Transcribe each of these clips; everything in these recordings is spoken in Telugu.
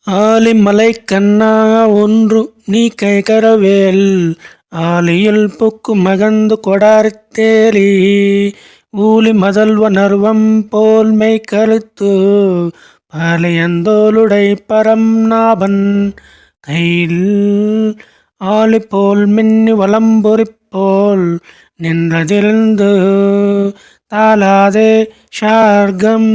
ஆலிமலை கண்ணா ஒன்று நீ கைகரவேல் ஆலியுள் புக்கு மகந்து கொடார்த்தேலி ஊலி மதல்வ நர்வம் போல்மை கருத்து பாலியந்தோளுடை பரம் நாபன் கையில் ஆலி போல் மின்னி வலம்பொறி போல் நின்றதிருந்து தாளாதே ஷார்கம்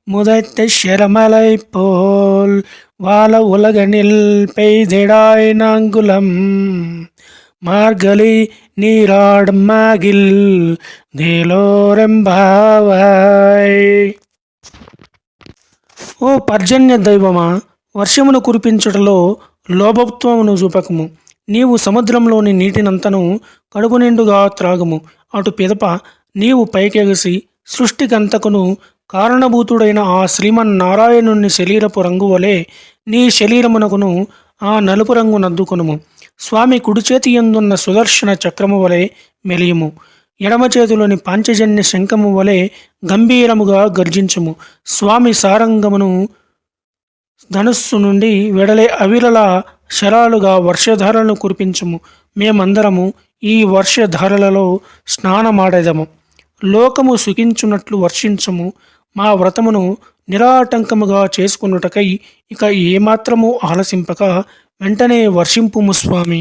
முதைத்த சிரமலை போல் வாழ உலகனில் பெய்திடாய் நாங்குலம் மார்கழி நீராடும் மாகில் దేలోరెంబావాయ్. ఓ పర్జన్య దైవమా, వర్షమును కురిపించుటలో లోభత్వమును చూపకము. నీవు సముద్రంలోని నీటినంతను కడుపు నిండుగా త్రాగుము. అటు పిదప నీవు పైకెగసి సృష్టికంతకును కారణభూతుడైన ఆ శ్రీమన్నారాయణుని శరీరపు రంగు వలె నీ శరీరమునకును ఆ నలుపు రంగు నద్దుకొనుము. స్వామి కుడి చేతి యందున్న సుదర్శన చక్రము వలె మెలియుము. ఎడమ చేతిలోని పాంచజన్య శంఖము వలె గంభీరముగా గర్జించుము. స్వామి సారంగమును ధనుస్సు నుండి వెడలే అవిరల శరాలుగా వర్షధారలను కురిపించుము. మేమందరము ఈ వర్షధారలలో స్నానమాడెదము. లోకము సుఖించున్నట్లు వర్షించుము. మా వ్రతమును నిరాటంకముగా చేసుకున్నటకై ఇక ఏమాత్రము ఆలసింపక వెంటనే వర్షింపుము స్వామి.